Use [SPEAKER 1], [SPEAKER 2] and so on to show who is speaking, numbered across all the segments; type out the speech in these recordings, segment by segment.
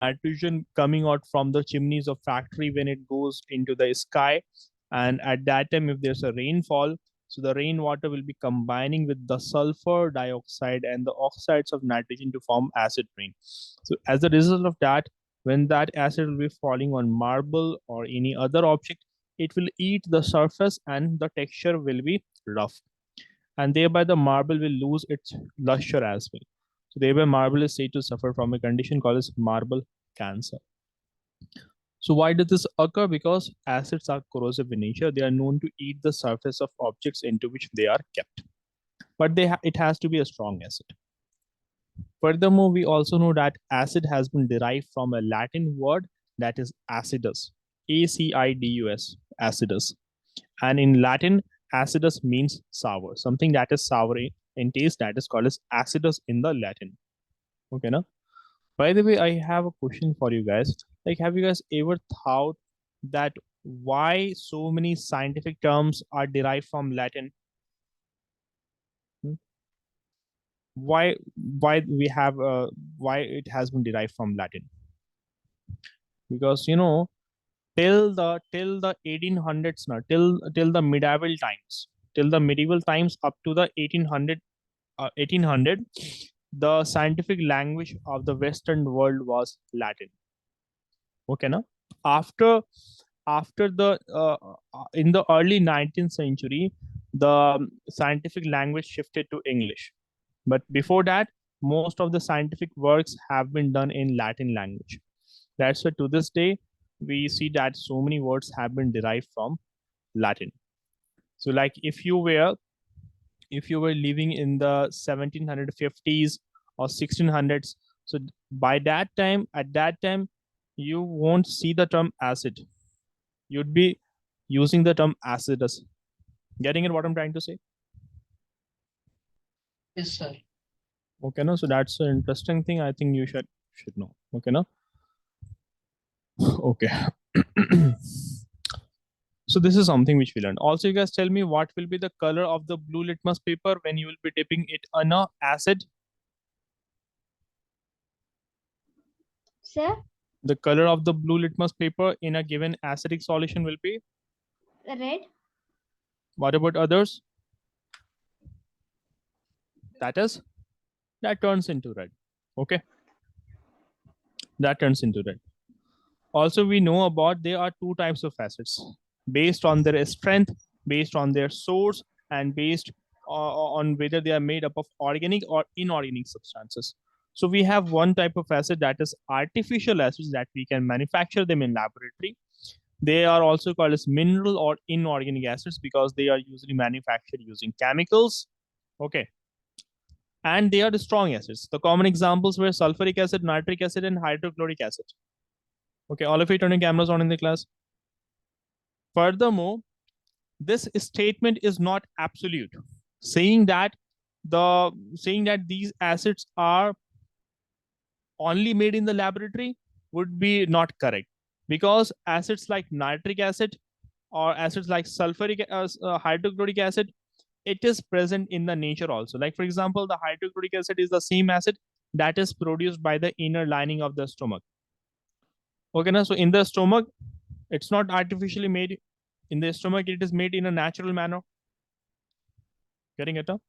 [SPEAKER 1] nitrogen coming out from the chimneys of factory when it goes into the sky. And at that time, if there's a rainfall, so the rainwater will be combining with the sulfur dioxide and the oxides of nitrogen to form acid rain. So as a result of that, when that acid will be falling on marble or any other object, it will eat the surface and the texture will be rough. And thereby the marble will lose its luster as well. So thereby marble is said to suffer from a condition called as marble cancer. So why does this occur? Because acids are corrosive in nature. They are known to eat the surface of objects into which they are kept. But it has to be a strong acid. Furthermore, we also know that acid has been derived from a Latin word that is acidus, A-C-I-D-U-S, acidus. And in Latin, acidus means sour, something that is sour in taste, that is called as acidus in the Latin. Okay, now? By the way, I have a question for you guys. Like, have you guys ever thought that why so many scientific terms are derived from Latin? Why we have why it has been derived from Latin? Because till the 1800s now, till the medieval times up to the 1800, the scientific language of the Western world was Latin. Okay, now after the in the early 19th century, the scientific language shifted to English. But before that, most of the scientific works have been done in Latin language. That's why to this day, we see that so many words have been derived from Latin. So like if you were living in the 1750s or 1600s, so by that time, at that time, you won't see the term acid. You'd be using the term acidus. Getting it what I'm trying to say?
[SPEAKER 2] Yes, sir.
[SPEAKER 1] Okay, no, so that's an interesting thing. I think you should know. Okay, no. Okay. So this is something which we learned. Also, you guys tell me what will be the color of the blue litmus paper when you will be dipping it on a acid?
[SPEAKER 3] Sir?
[SPEAKER 1] The color of the blue litmus paper in a given acidic solution will be?
[SPEAKER 3] Red.
[SPEAKER 1] What about others? That turns into red. Okay. That turns into red. Also, we know about there are two types of acids based on their strength, based on their source, and based on whether they are made up of organic or inorganic substances. So we have one type of acid that is artificial acids that we can manufacture them in laboratory. They are also called as mineral or inorganic acids because they are usually manufactured using chemicals. Okay. And they are the strong acids. The common examples were sulfuric acid, nitric acid, and hydrochloric acid. Okay, all of you turn your cameras on in the class. Furthermore, this statement is not absolute. Saying that these acids are only made in the laboratory would be not correct, because acids like nitric acid or acids like sulfuric hydrochloric acid, it is present in the nature also. Like for example, the hydrochloric acid is the same acid that is produced by the inner lining of the stomach. Okay, now so in the stomach, it's not artificially made. In the stomach, it is made in a natural manner. Getting it up?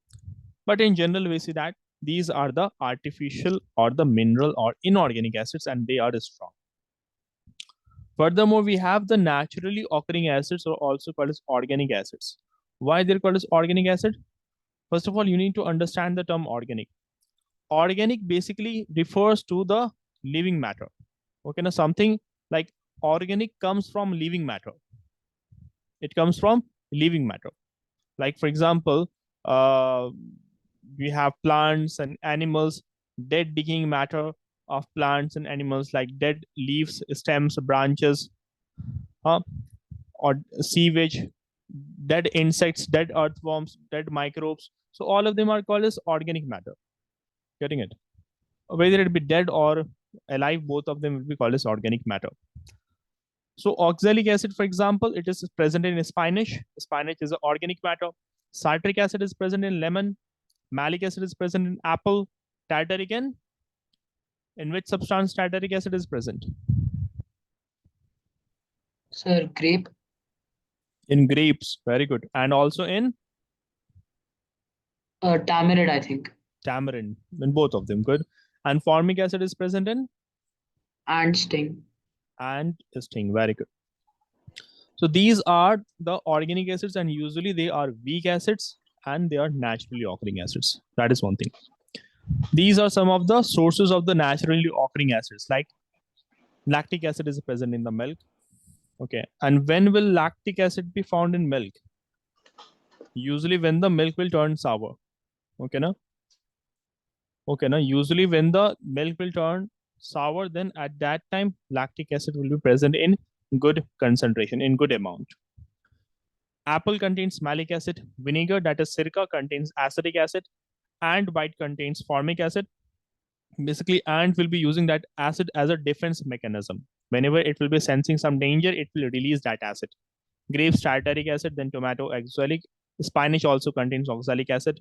[SPEAKER 1] But in general, we see that these are the artificial or the mineral or inorganic acids, and they are strong. Furthermore, we have the naturally occurring acids, or also called as organic acids. Why they're called as organic acid? First of all, you need to understand the term organic. Organic basically refers to the living matter. Okay, now something like organic comes from living matter. It comes from living matter. Like for example, we have plants and animals, dead decaying matter of plants and animals like dead leaves, stems, branches, or sewage, dead insects, dead earthworms, dead microbes. So all of them are called as organic matter. Getting it? Whether it be dead or alive, both of them will be called as organic matter. So oxalic acid, for example, it is present in spinach. Spinach is an organic matter. Citric acid is present in lemon. Malic acid is present in apple. Tartaric and In which substance tartaric acid is present?
[SPEAKER 2] Sir, grape.
[SPEAKER 1] In grapes. Very good. And also in
[SPEAKER 2] Tamarind, I think.
[SPEAKER 1] tamarind. In both of them. Good. And formic acid is present in?
[SPEAKER 2] And sting.
[SPEAKER 1] And sting. Very good. So these are the organic acids, and usually they are weak acids and they are naturally occurring acids. That is one thing. These are some of the sources of the naturally occurring acids, like lactic acid is present in the milk. Okay. And when will lactic acid be found in milk? Usually when the milk will turn sour. Okay, na? Okay, na? Usually when the milk will turn sour, then at that time lactic acid will be present in good concentration, in good amount. Apple contains malic acid. Vinegar, that is sirka, contains acetic acid. Ant bite contains formic acid. Basically, ant will be using that acid as a defense mechanism. Whenever it will be sensing some danger, it will release that acid. Grapes, tartaric acid, then tomato, oxalic. Spinach also contains oxalic acid.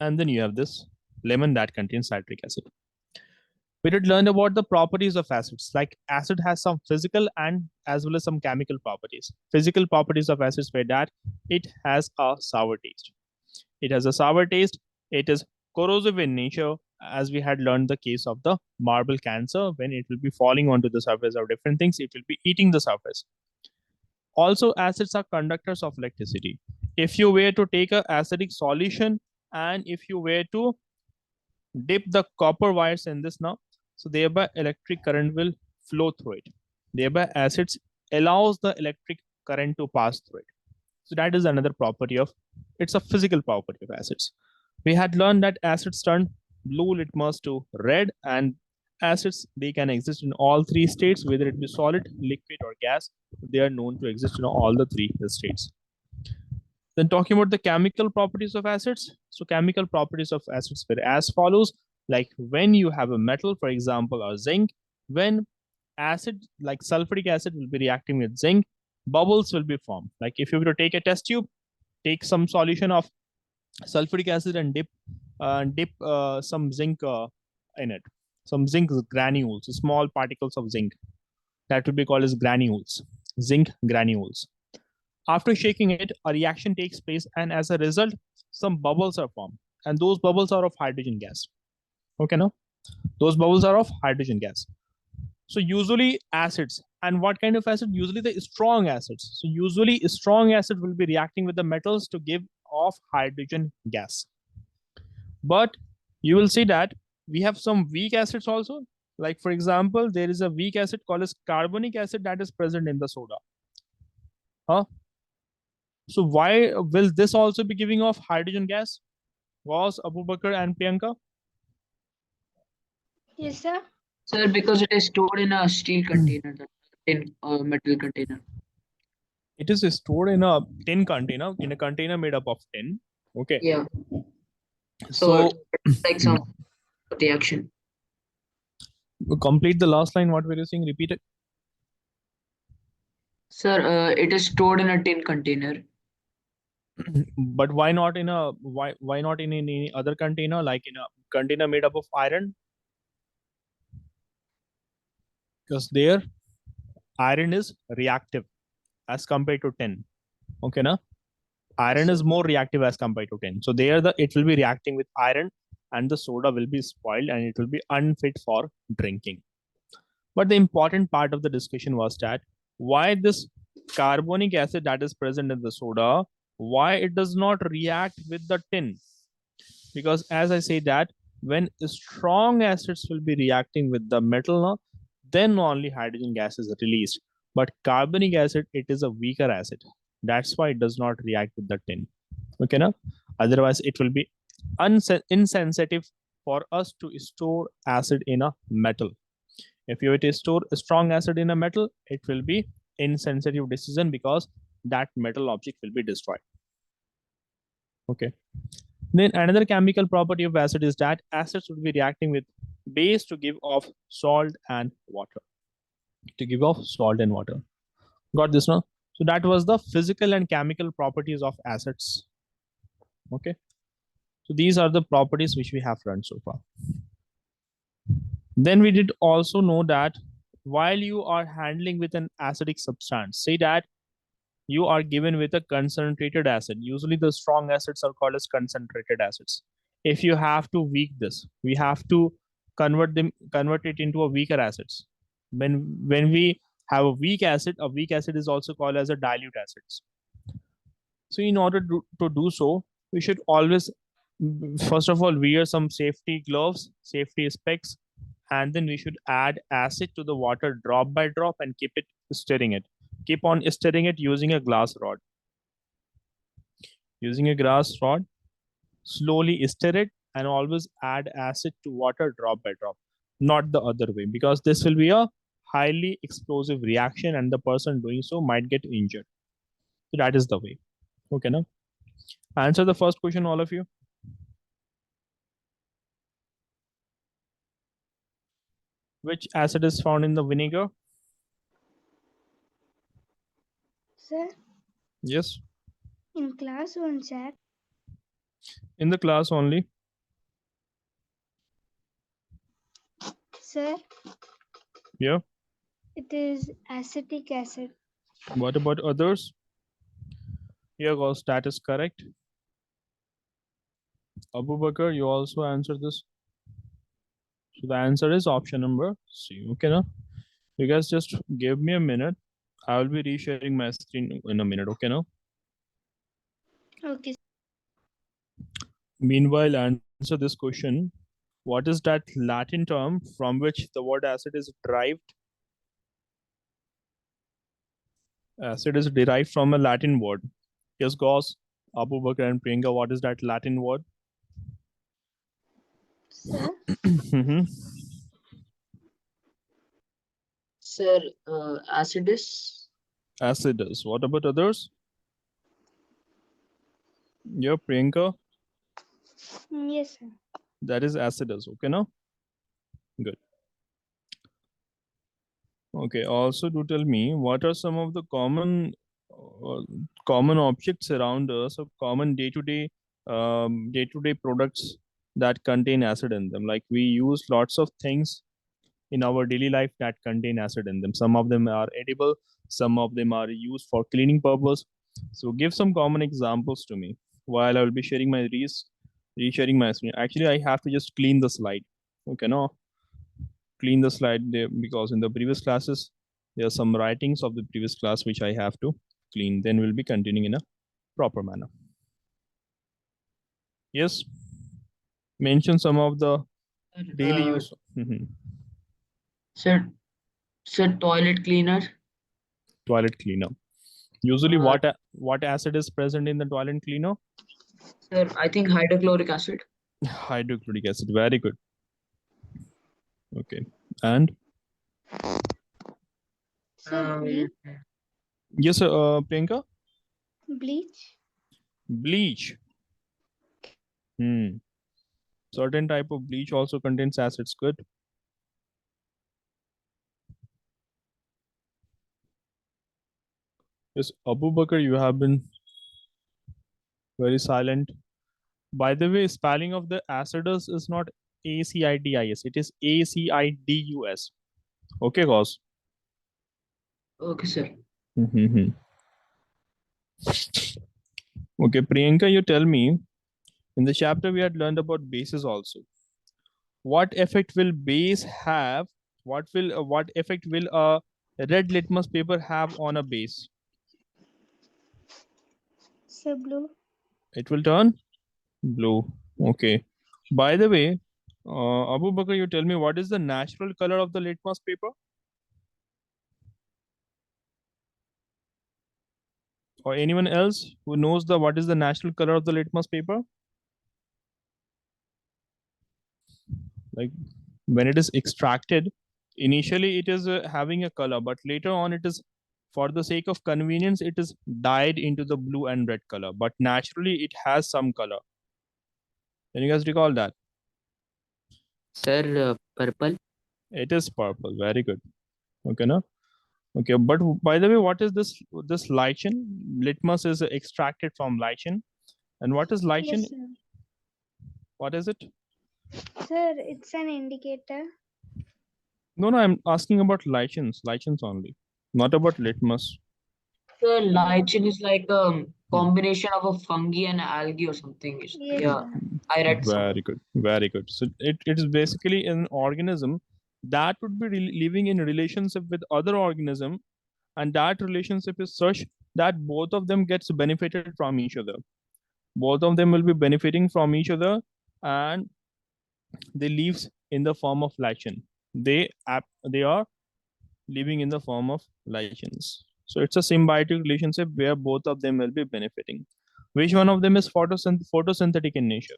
[SPEAKER 1] And then you have this lemon that contains citric acid. We did learn about the properties of acids. Like acid has some physical and as well as some chemical properties. Physical properties of acids were that it has a sour taste. It has a sour taste. It is corrosive in nature, as we had learned the case of the marble cancer. When it will be falling onto the surface of different things, it will be eating the surface. Also, acids are conductors of electricity. If you were to take an acidic solution and if you were to dip the copper wires in this now, so thereby electric current will flow through it. Thereby acids allows the electric current to pass through it. So that is another property of, it's a physical property of acids. We had learned that acids turn blue litmus to red, and acids, they can exist in all three states, whether it be solid, liquid or gas. They are known to exist in all the three states. Then talking about the chemical properties of acids. So chemical properties of acids were as follows. Like when you have a metal, for example, or zinc, when acid like sulfuric acid will be reacting with zinc, bubbles will be formed. Like if you were to take a test tube, take some solution of sulfuric acid and dip some zinc in it. Some zinc granules, small particles of zinc. That would be called as granules, zinc granules. After shaking it, a reaction takes place, and as a result, some bubbles are formed. And those bubbles are of hydrogen gas. Okay, no? Those bubbles are of hydrogen gas. So usually acids, and what kind of acid? Usually the strong acids. So usually strong acid will be reacting with the metals to give off hydrogen gas. But you will see that we have some weak acids also. Like for example, there is a weak acid called as carbonic acid that is present in the soda. Huh? So why will this also be giving off hydrogen gas? Was Abu Bakr and Priyanka?
[SPEAKER 3] Yes, sir.
[SPEAKER 2] Sir, because it is stored in a steel container, the tin metal container.
[SPEAKER 1] It is stored in a tin container, in a container made up of tin. Okay.
[SPEAKER 2] Yeah.
[SPEAKER 1] So
[SPEAKER 2] it's like some reaction.
[SPEAKER 1] complete the last line. What were you saying? Repeat it.
[SPEAKER 2] Sir, it is stored in a tin container.
[SPEAKER 1] But why not in a why not in any other container, like in a container made up of iron? Because there iron is reactive as compared to tin. Okay, na? Iron is more reactive as compared to tin. So there it will be reacting with iron and the soda will be spoiled and it will be unfit for drinking. But the important part of the discussion was that why this carbonic acid that is present in the soda, why it does not react with the tin? Because as I say that when strong acids will be reacting with the metal, then only hydrogen gas is released. But carbonic acid, it is a weaker acid. That's why it does not react with the tin. Okay, na? Otherwise, it will be insensitive for us to store acid in a metal. If you were to store a strong acid in a metal, it will be insensitive decision because that metal object will be destroyed. Okay. Then another chemical property of acid is that acids would be reacting with base to give off salt and water. To give off salt and water. Got this now? So that was the physical and chemical properties of acids. Okay. So these are the properties which we have learned so far. Then we did also know that while you are handling with an acidic substance, say that you are given with a concentrated acid. Usually the strong acids are called as concentrated acids. If you have to weak this, we have to convert it into a weaker acids. When we have a weak acid is also called as a dilute acids. So in order to do so, we should always, first of all, wear some safety gloves, safety specs, and then we should add acid to the water drop by drop and keep it stirring it. Keep on stirring it using a glass rod. Using a glass rod, slowly stir it and always add acid to water drop by drop, not the other way, because this will be a highly explosive reaction and the person doing so might get injured. So that is the way. Okay, now answer the first question, all of you. Which acid is found in the vinegar?
[SPEAKER 3] Sir,
[SPEAKER 1] Yes,
[SPEAKER 3] in class 1, sir.
[SPEAKER 1] in the class only.
[SPEAKER 3] Sir,
[SPEAKER 1] Yeah.
[SPEAKER 3] it is acetic acid.
[SPEAKER 1] What about others? Yeah, guys, that is correct. Abu Bakr, you also answered this. So the answer is option number C. Okay, now you guys just give me a minute. I will be resharing my screen in a minute. Okay, now.
[SPEAKER 3] Okay.
[SPEAKER 1] Meanwhile, answer this question. What is that Latin term from which the word acid is derived? Acid is derived from a Latin word. Yes, guys, Abu Bakr and Priyanka, what is that Latin word?
[SPEAKER 3] Sir,
[SPEAKER 2] Sir, acidus.
[SPEAKER 1] Acidus. What about others? Yeah, Priyanka,
[SPEAKER 3] yes, sir.
[SPEAKER 1] that is acidus. Okay, now? Good. Okay, also do tell me what are some of the common objects around us or common day-to-day products that contain acid in them. Like we use lots of things in our daily life that contain acid in them. Some of them are edible, some of them are used for cleaning purpose. So give some common examples to me while I will be resharing my screen. Actually, I have to just clean the slide. Okay, no, clean the slide there because in the previous classes there are some writings of the previous class which I have to clean. Then we'll be continuing in a proper manner. Yes, mention some of the daily use.
[SPEAKER 2] Sir, sir, toilet cleaner.
[SPEAKER 1] Toilet cleaner. Usually,
[SPEAKER 2] Uh,
[SPEAKER 1] what acid is present in the toilet cleaner?
[SPEAKER 2] Sir, I think hydrochloric acid.
[SPEAKER 1] Hydrochloric acid. Very good. Okay, and
[SPEAKER 3] Sir, bleach.
[SPEAKER 1] yes, Priyanka.
[SPEAKER 3] Bleach.
[SPEAKER 1] Bleach. Certain type of bleach also contains acids. Good. Yes, Abu Bakr, you have been very silent. By the way, spelling of the acidus is not ACIDIS. It is ACIDUS. Okay, guys.
[SPEAKER 2] Okay, sir.
[SPEAKER 1] Okay, Priyanka, you tell me. In the chapter, we had learned about bases also. What effect will base have? What effect will a red litmus paper have on a base?
[SPEAKER 3] Sir, blue.
[SPEAKER 1] It will turn blue. Okay. By the way, Abu Bakr, you tell me what is the natural color of the litmus paper? Or anyone else who knows what is the natural color of the litmus paper? Like when it is extracted, initially it is having a color, but later on it is, for the sake of convenience, it is dyed into the blue and red color. But naturally it has some color. Can you guys recall that?
[SPEAKER 2] Sir, purple.
[SPEAKER 1] It is purple. Very good. Okay, no? Okay, but by the way, what is this lichen? Litmus is extracted from lichen. And what is lichen?
[SPEAKER 3] Yes, sir.
[SPEAKER 1] What is it?
[SPEAKER 3] Sir, it's an indicator.
[SPEAKER 1] No, I'm asking about lichens only, not about litmus.
[SPEAKER 2] The lichen is like a combination of a fungi and algae or something.
[SPEAKER 3] Yes,
[SPEAKER 2] Yeah,
[SPEAKER 3] sir.
[SPEAKER 2] I read somewhere.
[SPEAKER 1] Very good, very good. So it is basically an organism that would be living in relationship with other organism, and that relationship is such that both of them gets benefited from each other. Both of them will be benefiting from each other, and they lives in the form of lichen. They are living in the form of lichens. So it's a symbiotic relationship where both of them will be benefiting. Which one of them is photosynthetic in nature?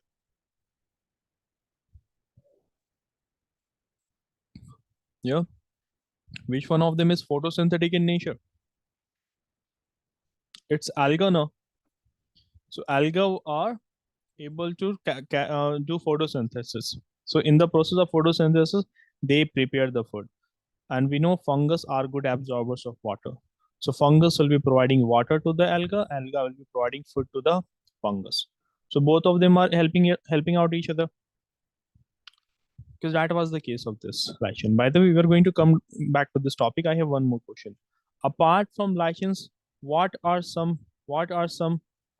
[SPEAKER 1] Yeah. Which one of them is photosynthetic in nature? It's alga, no? So alga are able to do photosynthesis. So in the process of photosynthesis, they prepare the food. And we know fungus are good absorbers of water. So fungus will be providing water to the alga will be providing food to the fungus. So both of them are helping out each other, because that was the case of this lichen. By the way, we are going to come back to this topic. I have one more question. Apart from lichens, what are some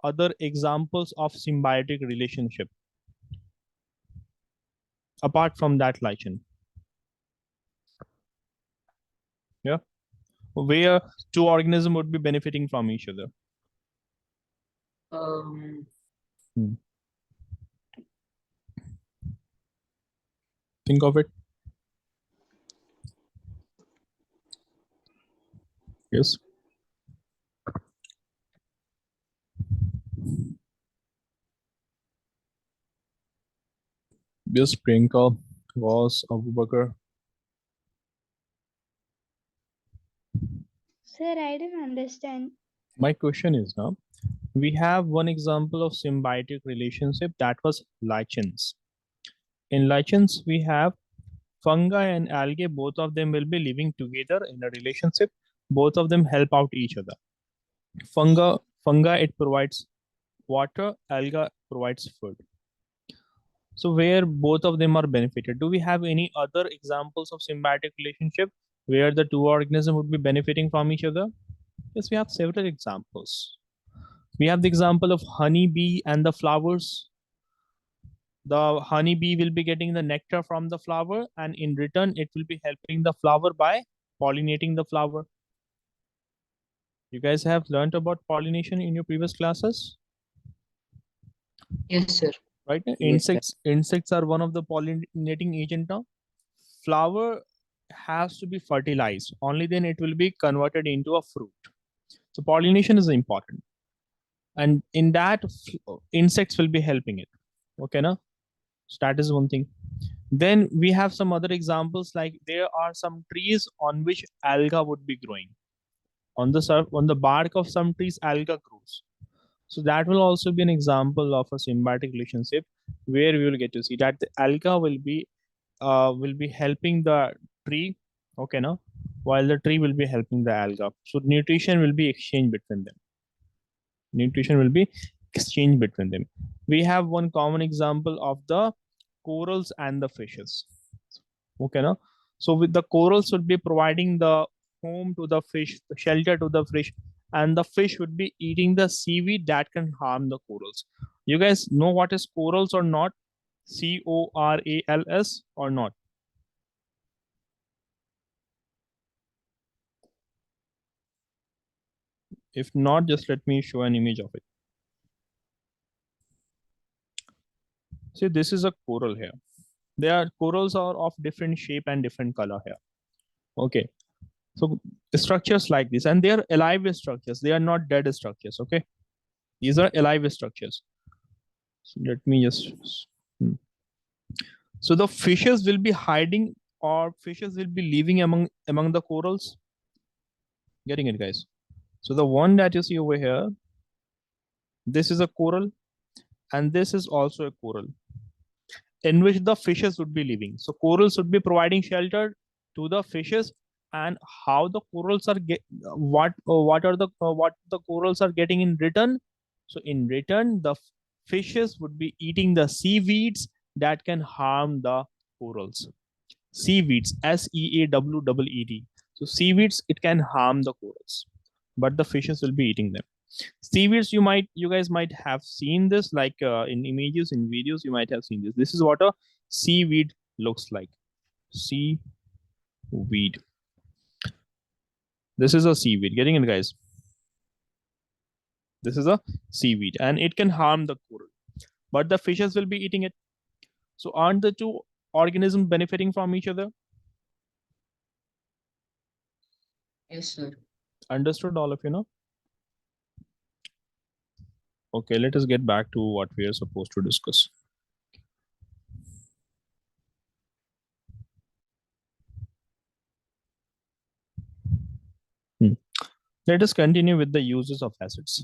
[SPEAKER 1] other examples of symbiotic relationship apart from that lichen? Yeah, where two organisms would be benefiting from each other.
[SPEAKER 2] Um,
[SPEAKER 1] Think of it. Yes. Yes, Priyanka was Abu Bakr.
[SPEAKER 3] Sir, I don't understand.
[SPEAKER 1] My question is now, we have one example of symbiotic relationship that was lichens. In lichens, we have fungi and algae, both of them will be living together in a relationship. Both of them help out each other. Fungi it provides water, alga provides food. So where both of them are benefited. Do we have any other examples of symbiotic relationship where the two organisms would be benefiting from each other? Yes, we have several examples. We have the example of honeybee and the flowers. The honeybee will be getting the nectar from the flower, and in return, it will be helping the flower by pollinating the flower. You guys have learned about pollination in your previous classes,
[SPEAKER 2] yes, sir.
[SPEAKER 1] right?
[SPEAKER 2] Yes, sir.
[SPEAKER 1] Insects are one of the pollinating agent now. Flower has to be fertilized. Only then it will be converted into a fruit. So pollination is important, and in that, insects will be helping it. Okay, na? So that is one thing. Then we have some other examples, like there are some trees on which alga would be growing. On the bark of some trees, alga grows. So that will also be an example of a symbiotic relationship where we will get to see that the alga will be helping the tree, okay, now, while the tree will be helping the alga. So nutrition will be exchanged between them. Nutrition will be exchanged between them. We have one common example of the corals and the fishes. Okay, now, so with the corals would be providing the home to the fish, the shelter to the fish, and the fish would be eating the seaweed that can harm the corals. You guys know what is corals or not? Corals or not? If not, just let me show an image of it. See, this is a coral here. Corals are of different shape and different color here. Okay, so structures like this, and they are alive structures. They are not dead structures. Okay, these are alive structures. So let me just. So the fishes will be hiding, or fishes will be living among the corals. Getting it, guys? So the one that you see over here, this is a coral, and this is also a coral in which the fishes would be living. So corals would be providing shelter to the fishes, and how the corals are what the corals are getting in return. So in return, the fishes would be eating the seaweeds that can harm the corals. Seaweeds, SEAWWED. So seaweeds, it can harm the corals, but the fishes will be eating them. Seaweeds, you guys might have seen this, like in images, in videos, you might have seen this. This is what a seaweed looks like. Seaweed. This is a seaweed. Getting it, guys? This is a seaweed, and it can harm the coral, but the fishes will be eating it. So aren't the two organisms benefiting from each other?
[SPEAKER 2] Yes, sir.
[SPEAKER 1] Understood, all of you know? Okay, let us get back to what we are supposed to discuss. Let us continue with the uses of acids.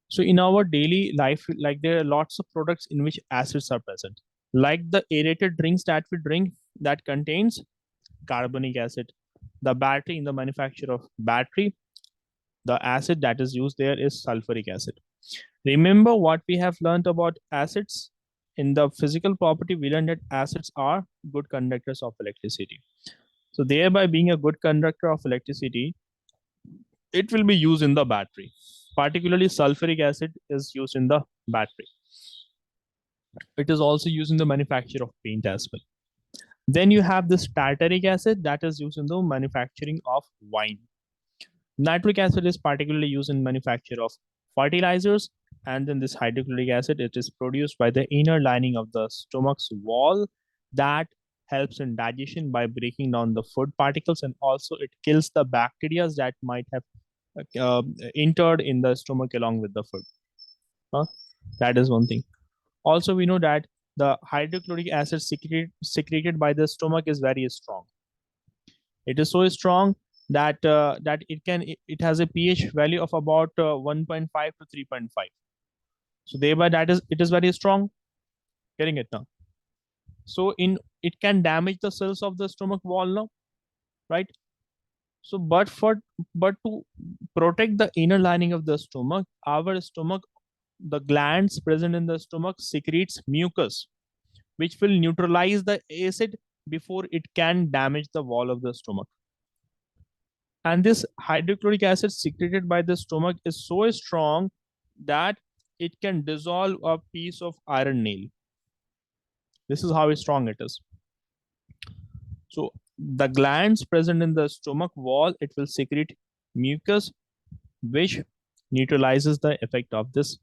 [SPEAKER 1] So in our daily life, like there are lots of products in which acids are present, like the aerated drinks that we drink that contains carbonic acid. The battery, in the manufacture of battery, the acid that is used there is sulfuric acid. Remember what we have learned about acids? In the physical property, we learned that acids are good conductors of electricity. So thereby being a good conductor of electricity, it will be used in the battery. Particularly sulfuric acid is used in the battery. It is also used in the manufacture of paint as well. Then you have this tartaric acid that is used in the manufacturing of wine. Nitric acid is particularly used in manufacture of fertilizers. And then this hydrochloric acid, it is produced by the inner lining of the stomach's wall that helps in digestion by breaking down the food particles, and also it kills the bacteria that might have entered in the stomach along with the food. That is one thing. Also, we know that the hydrochloric acid secreted by the stomach is very strong. It is so strong that it has a pH value of about 1.5 to 3.5. So thereby it is very strong. Getting it now? So it can damage the cells of the stomach wall now, right? So but to protect the inner lining of the stomach, the glands present in the stomach secretes mucus, which will neutralize the acid before it can damage the wall of the stomach. And this hydrochloric acid secreted by the stomach is so strong that it can dissolve a piece of iron nail. This is how strong it is. So the glands present in the stomach wall, it will secrete mucus, which neutralizes the effect of this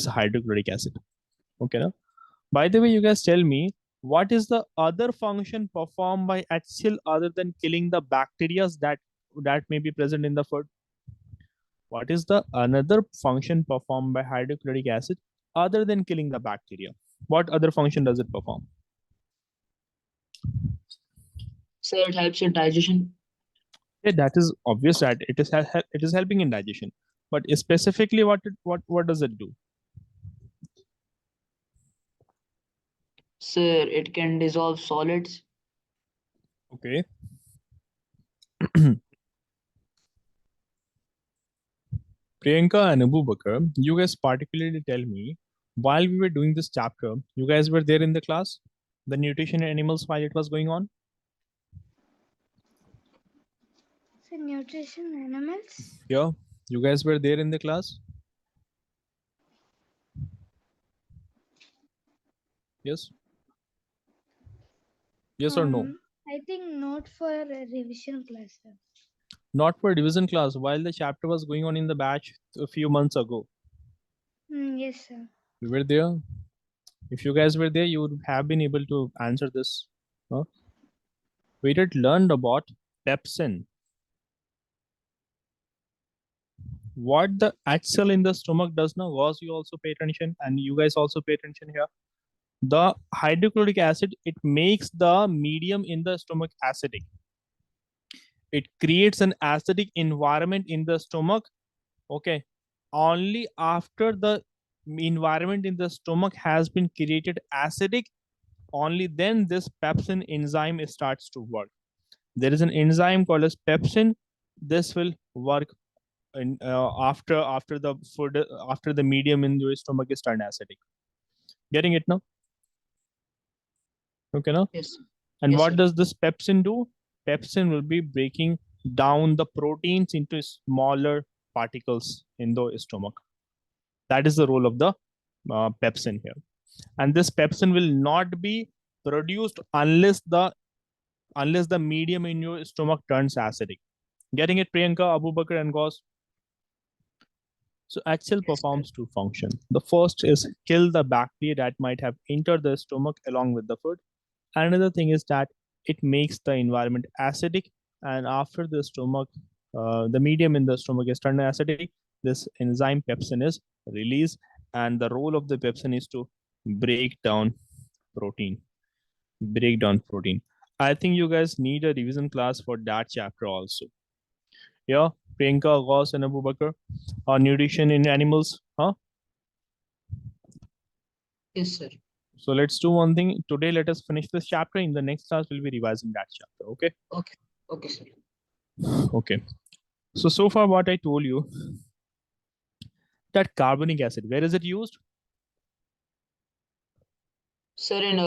[SPEAKER 1] hydrochloric acid. Okay. Now? By the way, you guys tell me, what is the other function performed by HCl other than killing the bacteria that may be present in the food? What is the another function performed by hydrochloric acid other than killing the bacteria? What other function does it perform?
[SPEAKER 2] So it helps in digestion.
[SPEAKER 1] Yeah, that is obvious that it is helping in digestion. But specifically, what does it do?
[SPEAKER 2] Sir, it can dissolve solids.
[SPEAKER 1] Okay. Priyanka and Abubakar, you guys particularly tell me, while we were doing this chapter, you guys were there in the class, the nutrition in animals while it was going on?
[SPEAKER 3] So nutrition animals?
[SPEAKER 1] Yeah, you guys were there in the class? Yes? Yes or no?
[SPEAKER 3] I think not for a revision class, sir.
[SPEAKER 1] Not for division class, while the chapter was going on in the batch a few months ago.
[SPEAKER 3] Yes, sir.
[SPEAKER 1] We were there. If you guys were there, you would have been able to answer this. Huh? We did learn about pepsin. What the axle in the stomach does now, was you also pay attention, and you guys also pay attention here. The hydrochloric acid, it makes the medium in the stomach acidic. It creates an acidic environment in the stomach. Okay. Only after the environment in the stomach has been created acidic, only then this pepsin enzyme starts to work. There is an enzyme called as pepsin. This will work after the food, after the medium in your stomach is turned acidic. Getting it now? Okay, no?
[SPEAKER 2] Yes.
[SPEAKER 1] And
[SPEAKER 2] Yes,
[SPEAKER 1] what
[SPEAKER 2] sir.
[SPEAKER 1] does this pepsin do? Pepsin will be breaking down the proteins into smaller particles in the stomach. That is the role of the pepsin here. And this pepsin will not be produced unless the medium in your stomach turns acidic. Getting it, Priyanka, Abu Bakr, and Gauss? So Axel
[SPEAKER 2] Yes, sir.
[SPEAKER 1] performs two functions. The first is kill the bacteria that might have entered the stomach along with the food. Another thing is that it makes the environment acidic, and after the stomach, the medium in the stomach is turned acidic, this enzyme pepsin is released, and the role of the pepsin is to break down protein. Break down protein. I think you guys need a revision class for that chapter also. Yeah, Priyanka, Gauss, and Abu Bakr. Nutrition in animals, huh?
[SPEAKER 2] Yes, sir.
[SPEAKER 1] So let's do one thing. Today, let us finish this chapter. In the next class, we'll be revising that chapter. Okay?
[SPEAKER 2] Okay. Okay, sir.
[SPEAKER 1] Okay. So far, what I told you, that carbonic acid, where is it used?
[SPEAKER 2] Sir, in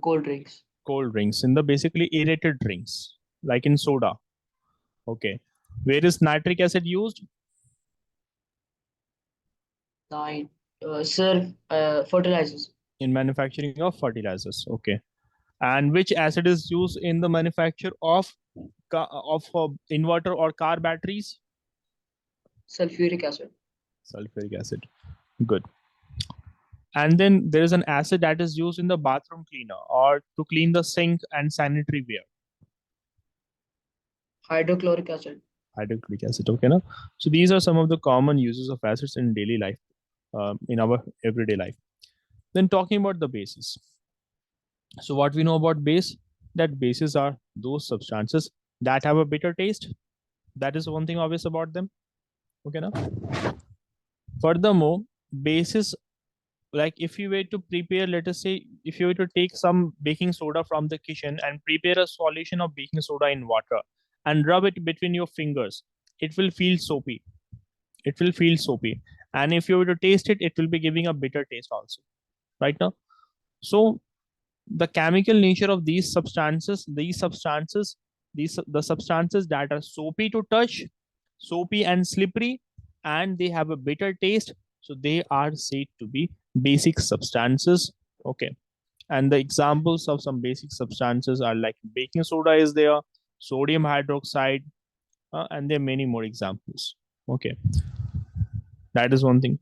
[SPEAKER 2] cold drinks.
[SPEAKER 1] Cold drinks, in the basically aerated drinks, like in soda. Okay. Where is nitric acid used?
[SPEAKER 2] Nine. Sir, fertilizers.
[SPEAKER 1] In manufacturing of fertilizers. Okay. And which acid is used in the manufacture of inverter or car batteries?
[SPEAKER 2] Sulfuric acid.
[SPEAKER 1] Sulfuric acid. Good. And then there is an acid that is used in the bathroom cleaner or to clean the sink and sanitary ware.
[SPEAKER 2] Hydrochloric acid.
[SPEAKER 1] Hydrochloric acid. Okay, no? So these are some of the common uses of acids in daily life, in our everyday life. Then talking about the bases. So what we know about base, that bases are those substances that have a bitter taste. That is one thing obvious about them. Okay, now. Furthermore, bases, like if you were to prepare, let us say, if you were to take some baking soda from the kitchen and prepare a solution of baking soda in water and rub it between your fingers, it will feel soapy. It will feel soapy. And if you were to taste it, it will be giving a bitter taste also. Right now? So the chemical nature of these substances, the substances that are soapy to touch, soapy and slippery, and they have a bitter taste, so they are said to be basic substances. Okay. And the examples of some basic substances are like baking soda is there, sodium hydroxide, and there are many more examples. Okay. That is one thing.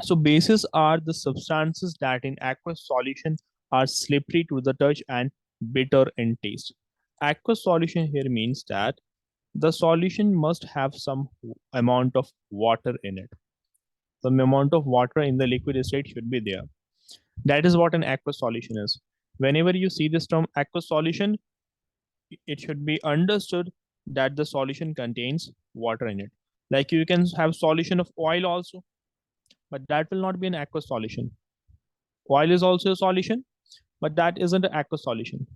[SPEAKER 1] So bases are the substances that in aqueous solution are slippery to the touch and bitter in taste. Aqueous solution here means that the solution must have some amount of water in it. Some amount of water in the liquid state should be there. That is what an aqueous solution is. Whenever you see this term aqueous solution, it should be understood that the solution contains water in it. Like you can have solution of oil also, but that will not be an aqueous solution. Oil is also a solution, but that isn't an aqueous solution.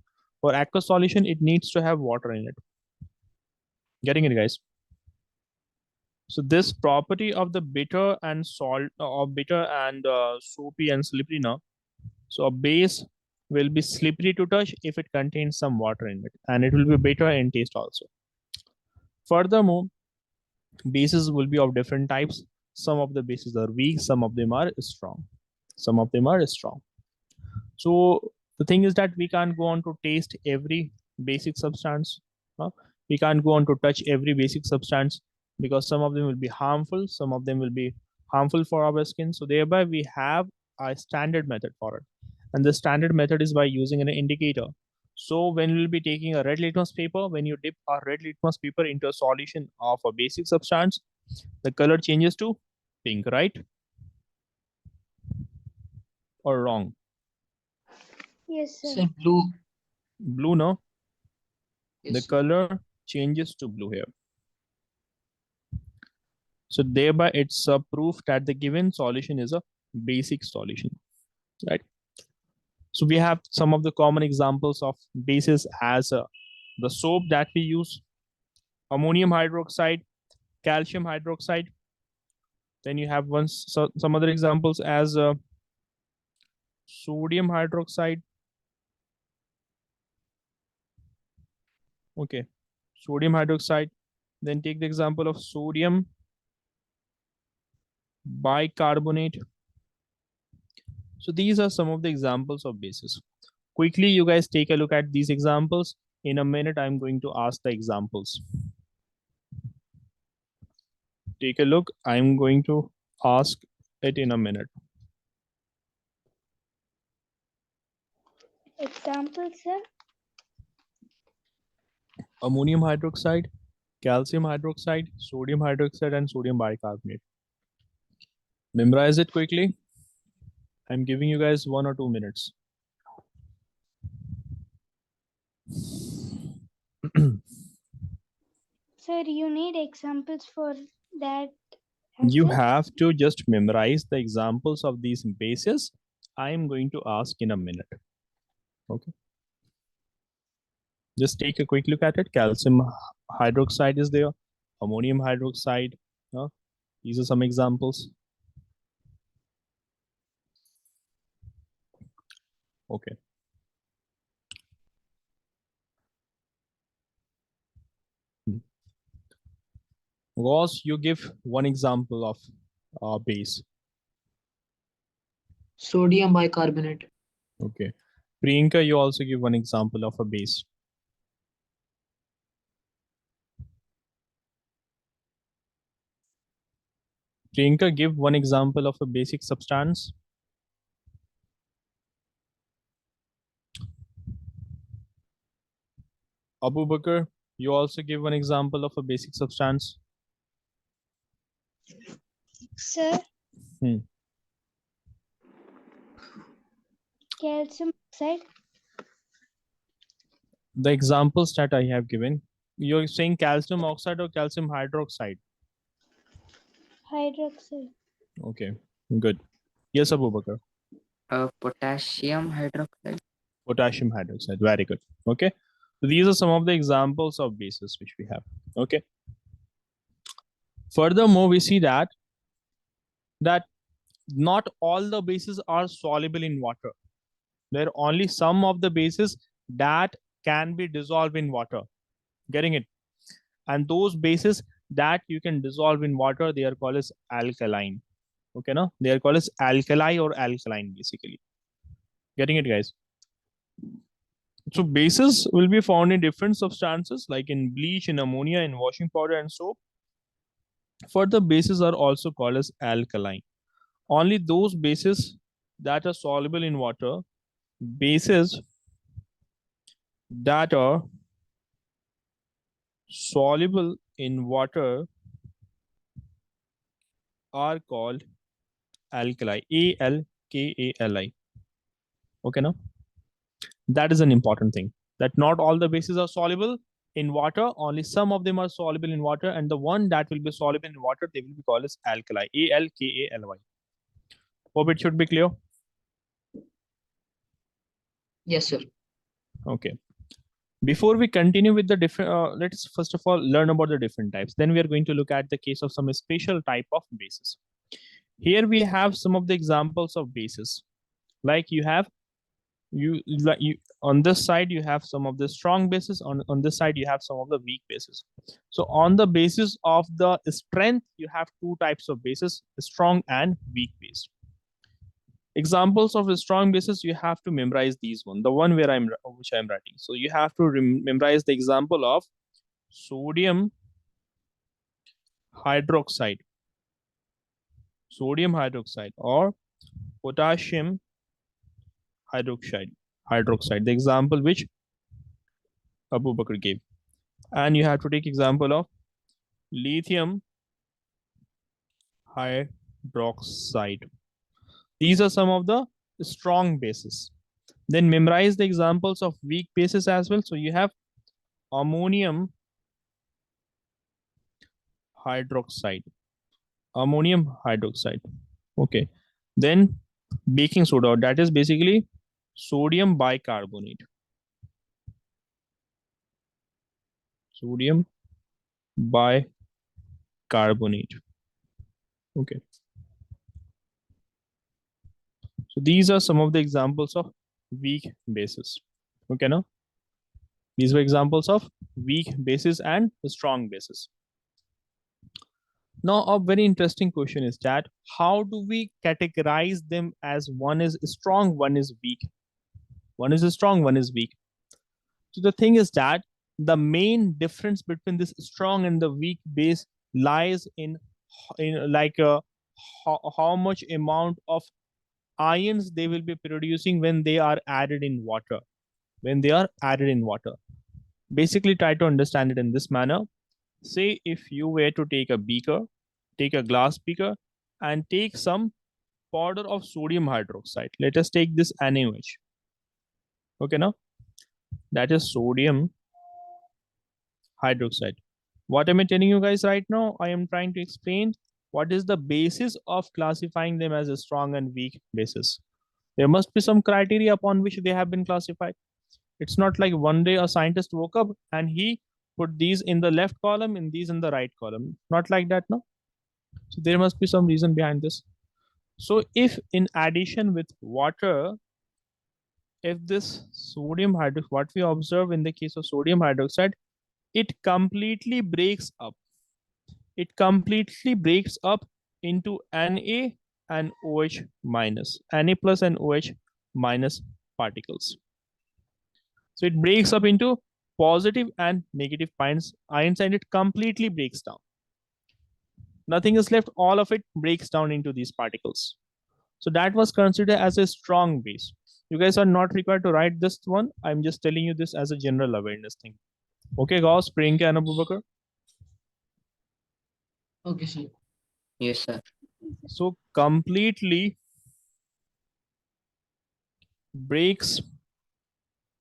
[SPEAKER 1] For aqueous solution, it needs to have water in it. Getting it, guys? So this property of the bitter and salt, of bitter and soapy and slippery now. So a base will be slippery to touch if it contains some water in it, and it will be bitter in taste also. Furthermore, bases will be of different types. Some of the bases are weak, some of them are strong. Some of them are strong. So the thing is that we can't go on to taste every basic substance. We can't go on to touch every basic substance because some of them will be harmful, some of them will be harmful for our skin. So thereby we have a standard method for it. And the standard method is by using an indicator. So when we'll be taking a red litmus paper, when you dip a red litmus paper into a solution of a basic substance, the color changes to pink, right? Or wrong?
[SPEAKER 3] Yes, sir.
[SPEAKER 2] Sir, blue.
[SPEAKER 1] Blue, no?
[SPEAKER 2] Yes,
[SPEAKER 1] The
[SPEAKER 2] sir.
[SPEAKER 1] color changes to blue here. So thereby it's a proof that the given solution is a basic solution, right? So we have some of the common examples of bases as the soap that we use, ammonium hydroxide, calcium hydroxide. Then you have some other examples as sodium hydroxide, Okay, sodium hydroxide. Then take the example of sodium bicarbonate. So these are some of the examples of bases. Quickly, you guys take a look at these examples. In a minute, I'm going to ask the examples. Take a look. I'm going to ask it in a minute.
[SPEAKER 3] Example, sir.
[SPEAKER 1] Ammonium hydroxide, calcium hydroxide, sodium hydroxide, and sodium bicarbonate. Memorize it quickly. I'm giving you guys 1 or 2 minutes.
[SPEAKER 3] Sir, you need examples for that answer?
[SPEAKER 1] You have to just memorize the examples of these bases. I am going to ask in a minute. Okay. Just take a quick look at it. Calcium hydroxide is there. Ammonium hydroxide. These are some examples. Okay. Ross, you give one example of base.
[SPEAKER 2] Sodium bicarbonate.
[SPEAKER 1] Okay. Priyanka, you also give one example of a base. Priyanka, give one example of a basic substance. Abu Bakr, you also give one example of a basic substance.
[SPEAKER 3] Sir, calcium oxide.
[SPEAKER 1] The examples that I have given, you're saying calcium oxide or calcium hydroxide?
[SPEAKER 3] Hydroxide.
[SPEAKER 1] Okay, good. Yes, Abu Bakr.
[SPEAKER 4] Potassium hydroxide.
[SPEAKER 1] Potassium hydroxide, very good. Okay, so these are some of the examples of bases which we have. Okay. Furthermore, we see that not all the bases are soluble in water. There are only some of the bases that can be dissolved in water. Getting it? And those bases that you can dissolve in water, they are called as alkaline. Okay, no? They are called as alkali or alkaline, basically. Getting it, guys? So bases will be found in different substances, like in bleach, in ammonia, in washing powder, and soap. Further, bases are also called as alkaline. Only those bases that are soluble in water, bases that are soluble in water are called alkali. ALKALI. Okay, now that is an important thing. That not all the bases are soluble in water. Only some of them are soluble in water, and the one that will be soluble in water, they will be called as alkali. ALKALY. Hope it should be clear.
[SPEAKER 2] Yes, sir.
[SPEAKER 1] Okay. Before we continue with the different, let's first of all learn about the different types. Then we are going to look at the case of some special type of bases. Here we have some of the examples of bases. Like you have, you on this side you have some of the strong bases. On this side you have some of the weak bases. So on the basis of the strength, you have two types of bases: strong and weak base. Examples of a strong bases, you have to memorize these one, the one where which I'm writing. So you have to memorize the example of sodium hydroxide, or potassium hydroxide, the example which Abu Bakr gave. And you have to take example of lithium hydroxide. These are some of the strong bases. Then memorize the examples of weak bases as well. So you have ammonium hydroxide. Okay. Then baking soda, that is basically sodium bicarbonate. Sodium bicarbonate. Okay. So these are some of the examples of weak bases. Okay, now These were examples of weak bases and strong bases. Now, a very interesting question is that how do we categorize them as one is strong, one is weak? One is strong, one is weak. So the thing is that the main difference between this strong and the weak base lies in like how much amount of ions they will be producing when they are added in water. When they are added in water. Basically, try to understand it in this manner. Say if you were to take a beaker, take a glass beaker, and take some powder of sodium hydroxide. Let us take this NaOH. Okay, now that is sodium hydroxide. What am I telling you guys right now? I am trying to explain what is the basis of classifying them as a strong and weak basis. There must be some criteria upon which they have been classified. It's not like one day a scientist woke up and he put these in the left column and these in the right column. Not like that, no? So there must be some reason behind this. So if in addition with water, if this sodium hydroxide, what we observe in the case of sodium hydroxide, it completely breaks up. It completely breaks up into Na and OH minus, Na plus and OH minus particles. So it breaks up into positive and negative ions and it completely breaks down. Nothing is left, all of it breaks down into these particles. So that was considered as a strong base. You guys are not required to write this one. I'm just telling you this as a general awareness thing. Okay, guys, Priyanka and Abubakar.
[SPEAKER 2] Okay, sir.
[SPEAKER 4] Yes, sir.
[SPEAKER 1] So completely breaks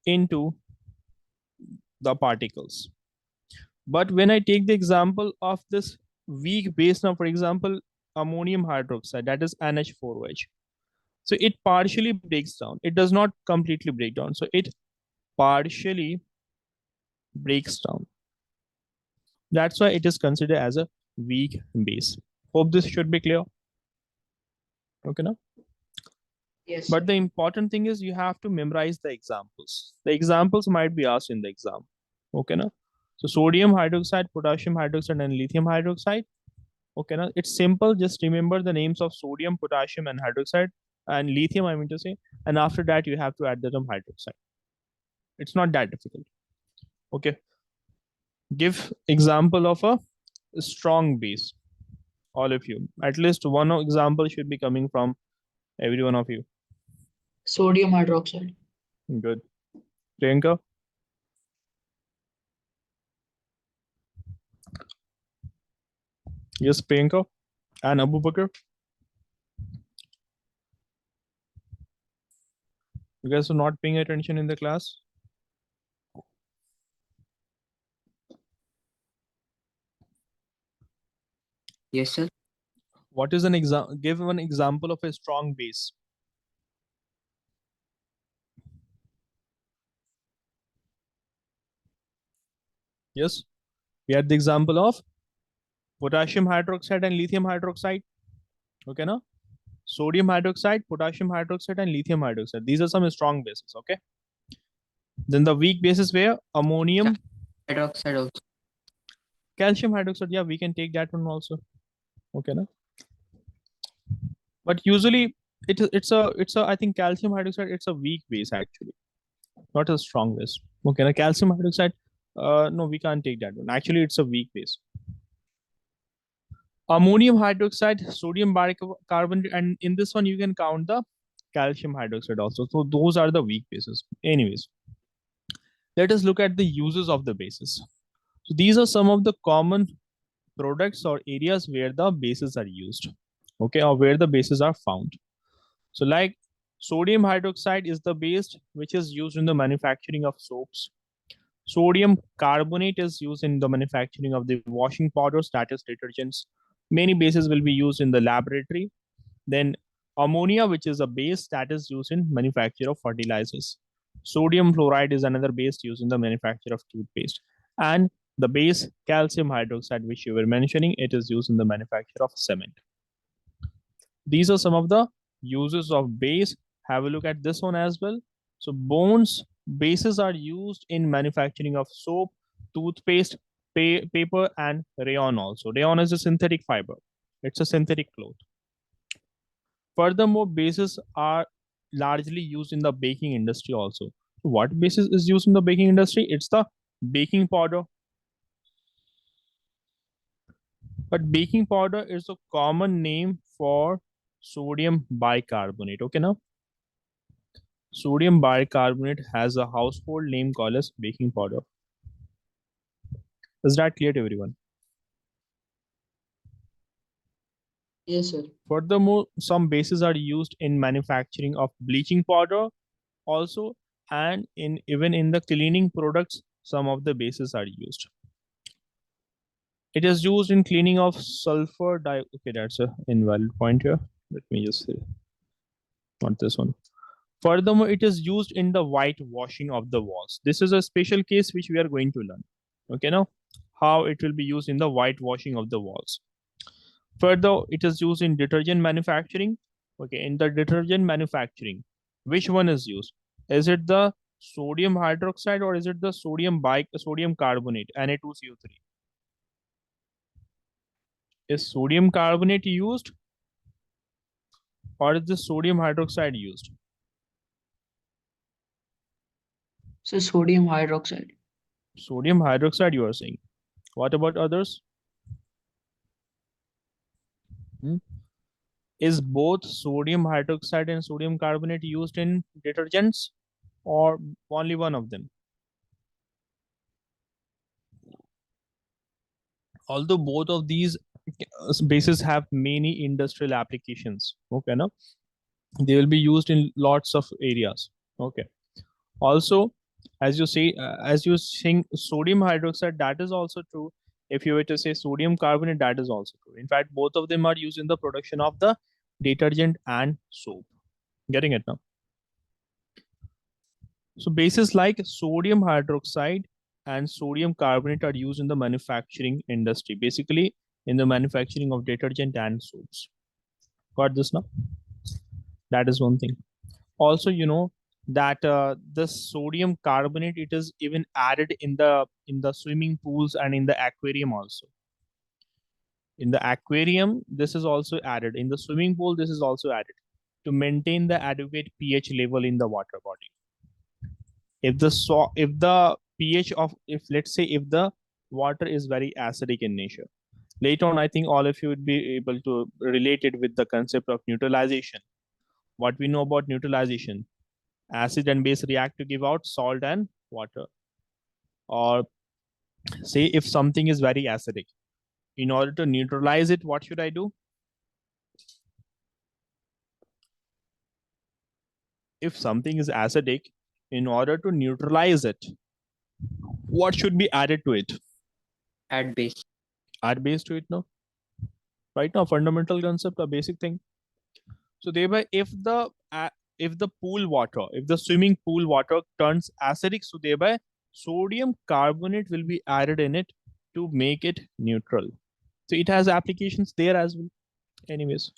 [SPEAKER 1] into the particles. But when I take the example of this weak base, now for example, ammonium hydroxide, that is NH4OH. So it partially breaks down. It does not completely break down. So it partially breaks down. That's why it is considered as a weak base. Hope this should be clear. Okay, now?
[SPEAKER 2] Yes.
[SPEAKER 1] But the important thing is you have to memorize the examples. The examples might be asked in the exam. Okay, now? So sodium hydroxide, potassium hydroxide, and lithium hydroxide. Okay, now it's simple. Just remember the names of sodium, potassium, and hydroxide, and lithium, I mean to say. And after that, you have to add the term hydroxide. It's not that difficult. Okay. Give example of a strong base. All of you. At least one example should be coming from every one of you.
[SPEAKER 2] Sodium hydroxide.
[SPEAKER 1] Good. Priyanka? Yes, Priyanka. And Abubakar? You guys are not paying attention in the class?
[SPEAKER 4] Yes, sir.
[SPEAKER 1] What is an example? Give one example of a strong base. Yes. We had the example of potassium hydroxide and lithium hydroxide. Okay, now? Sodium hydroxide, potassium hydroxide, and lithium hydroxide. These are some strong bases. Okay. Then the weak bases were ammonium,
[SPEAKER 4] Hydroxide also.
[SPEAKER 1] calcium hydroxide. Yeah, we can take that one also. Okay, now? But usually it's a I think calcium hydroxide, it's a weak base actually, not a strong base. Okay, now calcium hydroxide, no, we can't take that one. Actually, it's a weak base. Ammonium hydroxide, sodium bicarbonate, and in this one you can count the calcium hydroxide also. So those are the weak bases. Anyways, let us look at the uses of the bases. So these are some of the common products or areas where the bases are used. Okay, or where the bases are found. So like sodium hydroxide is the base which is used in the manufacturing of soaps. Sodium carbonate is used in the manufacturing of the washing powders, that is detergents. Many bases will be used in the laboratory. Then ammonia, which is a base that is used in manufacture of fertilizers. Sodium fluoride is another base used in the manufacture of toothpaste. And the base calcium hydroxide, which you were mentioning, it is used in the manufacture of cement. These are some of the uses of base. Have a look at this one as well. So bones Bases are used in manufacturing of soap, toothpaste, paper, and rayon also. Rayon is a synthetic fiber. It's a synthetic cloth. Furthermore, bases are largely used in the baking industry also. What basis is used in the baking industry? It's the baking powder. But baking powder is a common name for sodium bicarbonate. Okay, now sodium bicarbonate has a household name called as baking powder. Is that clear to everyone?
[SPEAKER 2] Yes, sir.
[SPEAKER 1] Furthermore, some bases are used in manufacturing of bleaching powder also, and even in the cleaning products, some of the bases are used. It is used in cleaning of sulfur dioxide. Okay, that's an invalid point here. Let me just say, not this one. Furthermore, it is used in the whitewashing of the walls. This is a special case which we are going to learn. Okay, now how it will be used in the whitewashing of the walls. Further, it is used in detergent manufacturing. Okay, in the detergent manufacturing, which one is used? Is it the sodium hydroxide or is it the sodium carbonate, Na2CO3? Is sodium carbonate used or is the sodium hydroxide used?
[SPEAKER 2] So sodium hydroxide.
[SPEAKER 1] Sodium hydroxide you are saying. What about others? Is both sodium hydroxide and sodium carbonate used in detergents or only one of them? Although both of these bases have many industrial applications, okay, now they will be used in lots of areas. Okay, also as you say, as you think sodium hydroxide, that is also true. If you were to say sodium carbonate, that is also true. In fact, both of them are used in the production of the detergent and soap. Getting it now? So bases like sodium hydroxide and sodium carbonate are used in the manufacturing industry, basically in the manufacturing of detergent and soaps. Got this now? That is one thing. Also, you know that the sodium carbonate, it is even added in the swimming pools and in the aquarium also. In the aquarium, this is also added. In the swimming pool, this is also added to maintain the adequate pH level in the water body. If the pH of, if let's say if the water is very acidic in nature, later on I think all of you would be able to relate it with the concept of neutralization. What we know about neutralization: acid and base react to give out salt and water. Or say if something is very acidic, in order to neutralize it, what should I do? If something is acidic, in order to neutralize it, what should be added to it?
[SPEAKER 4] Add base.
[SPEAKER 1] Add base to it, no? Right now, fundamental concept, a basic thing. So thereby, if the pool water, if the swimming pool water turns acidic, so thereby sodium carbonate will be added in it to make it neutral. So it has applications there as well. Anyways,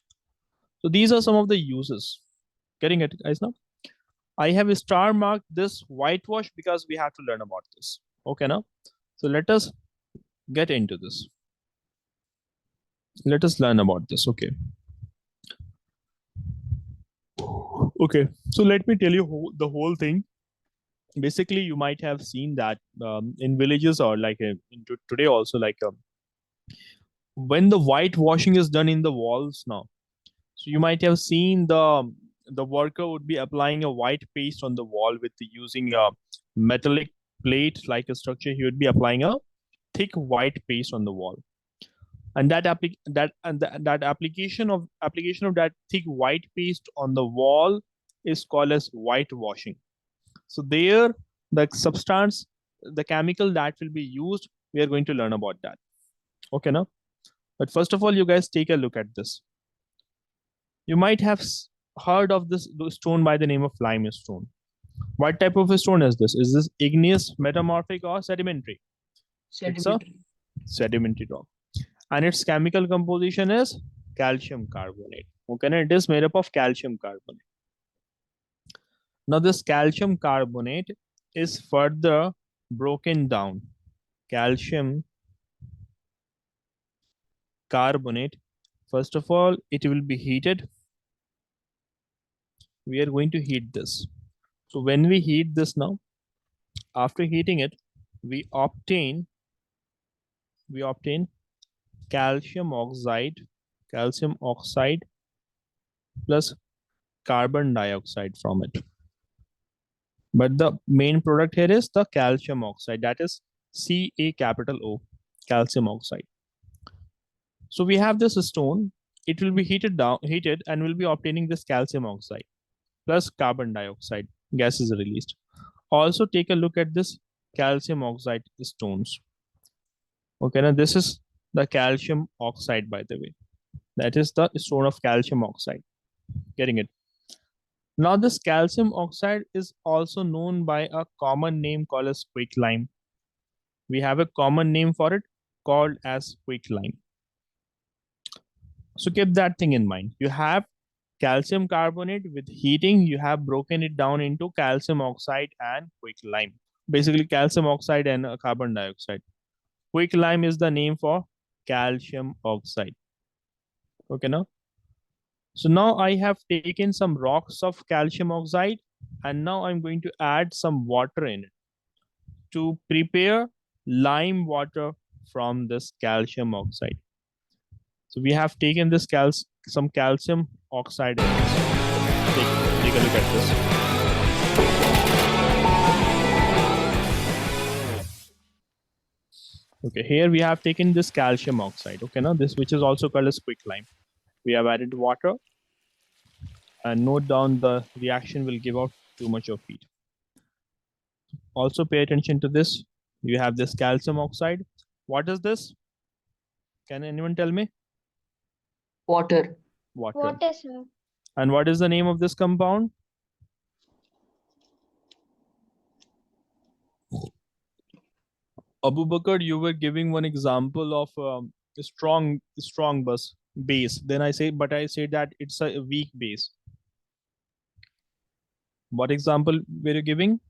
[SPEAKER 1] so these are some of the uses. Getting it, guys, now? I have star marked this whitewash because we have to learn about this. Okay, now? So let us get into this. Let us learn about this. Okay. Okay, so let me tell you the whole thing. Basically, you might have seen that in villages or like today also, like when the whitewashing is done in the walls now, so you might have seen the worker would be applying a white paste on the wall with using a metallic plate like a structure. He would be applying a thick white paste on the wall, and that application of that thick white paste on the wall is called as whitewashing. So there, the substance, the chemical that will be used, we are going to learn about that. Okay, now? But first of all, you guys take a look at this. You might have heard of this stone by the name of limestone. What type of a stone is this? Is this igneous, metamorphic, or sedimentary?
[SPEAKER 2] Sedimentary.
[SPEAKER 1] It's a sedimentary rock. And its chemical composition is calcium carbonate. Okay, and it is made up of calcium carbonate. Now this calcium carbonate is further broken down. Calcium carbonate, first of all, it will be heated. We are going to heat this. So when we heat this now, after heating it, we obtain calcium oxide plus carbon dioxide from it. But the main product here is the calcium oxide, that is CaO, calcium oxide. So we have this stone, it will be heated and we'll be obtaining this calcium oxide plus carbon dioxide, gas is released. Also take a look at this calcium oxide stones. Okay, now this is the calcium oxide, by the way. That is the stone of calcium oxide. Getting it? Now this calcium oxide is also known by a common name called as quicklime. We have a common name for it called as quicklime. So keep that thing in mind. You have calcium carbonate, with heating, you have broken it down into calcium oxide and quicklime. Basically calcium oxide and carbon dioxide. Quicklime is the name for calcium oxide. Okay, now? So now I have taken some rocks of calcium oxide and now I'm going to add some water in it to prepare lime water from this calcium oxide. So we have taken this some calcium oxide in this. Take a look at this. Okay, here we have taken this calcium oxide. Okay, now this, which is also called as quicklime. We have added water and note down the reaction will give out too much of heat. Also pay attention to this. You have this calcium oxide. What is this? Can anyone tell me?
[SPEAKER 2] Water.
[SPEAKER 3] Water, sir.
[SPEAKER 1] And what is the name of this compound? Abu Bakr, you were giving one example of a strong base. Then I say that it's a weak base. What example were you giving?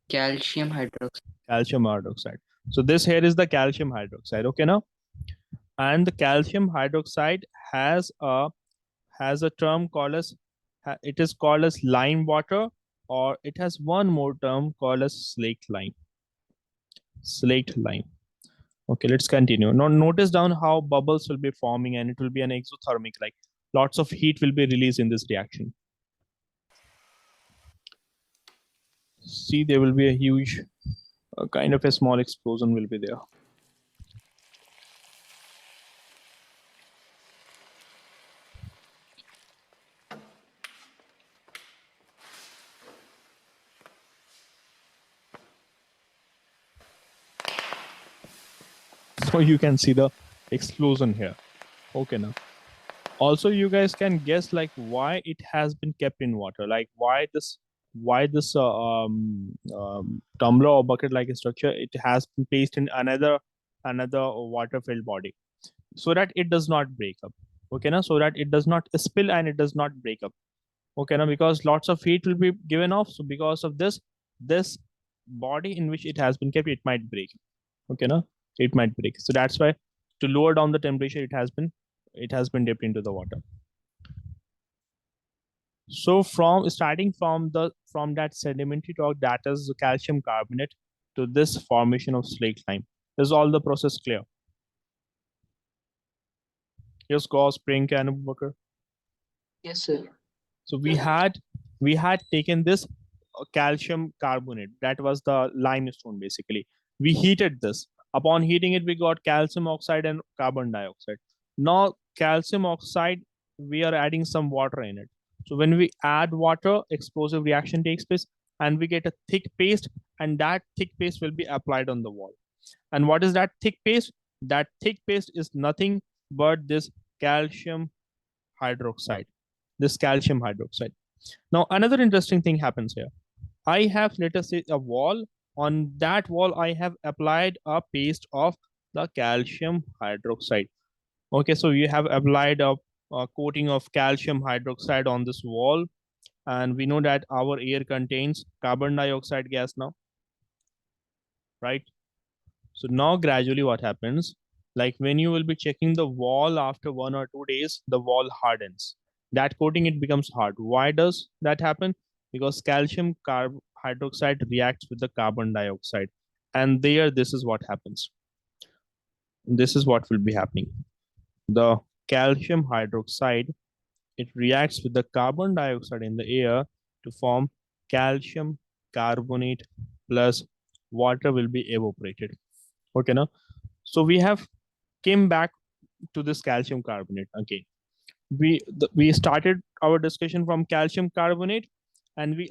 [SPEAKER 4] Calcium hydroxide.
[SPEAKER 1] Calcium hydroxide. So this here is the calcium hydroxide. Okay, now, and the calcium hydroxide has a term called as it is called as lime water, or it has one more term called as slaked lime. Slaked lime. Okay, let's continue. Now notice down how bubbles will be forming and it will be an exothermic, like lots of heat will be released in this reaction. See, there will be a huge kind of a small explosion will be there. So you can see the explosion here. Okay, now also you guys can guess like why it has been kept in water, like why this tumbler or bucket like structure, it has been placed in another water filled body so that it does not break up. Okay, now, so that it does not spill and it does not break up. Okay, now, because lots of heat will be given off, so because of this body in which it has been kept, it might break. Okay, now it might break. So that's why, to lower down the temperature, it has been dipped into the water. So starting from that sedimentary rock, that is the calcium carbonate, to this formation of slaked lime. Is all the process clear? Yes, Gauss, Prink, and Abu Bakr.
[SPEAKER 2] Yes, sir.
[SPEAKER 1] So we had taken this calcium carbonate, that was the limestone basically. We heated this. Upon heating it, we got calcium oxide and carbon dioxide. Now calcium oxide, we are adding some water in it. So when we add water, explosive reaction takes place and we get a thick paste, and that thick paste will be applied on the wall. And what is that thick paste? That thick paste is nothing but this calcium hydroxide. Now, another interesting thing happens here. I have, let us say, a wall. On that wall, I have applied a paste of the calcium hydroxide. Okay, so you have applied a coating of calcium hydroxide on this wall. and we know that our air contains carbon dioxide gas now, right? So now gradually what happens, like when you will be checking the wall after 1 or 2 days, the wall hardens. That coating, it becomes hard. Why does that happen? Because calcium hydroxide reacts with the carbon dioxide. And there, this is what happens. This is what will be happening. The calcium hydroxide, it reacts with the carbon dioxide in the air to form calcium carbonate plus water will be evaporated. Okay, now, so we have came back to this calcium carbonate again. We started our discussion from calcium carbonate, and we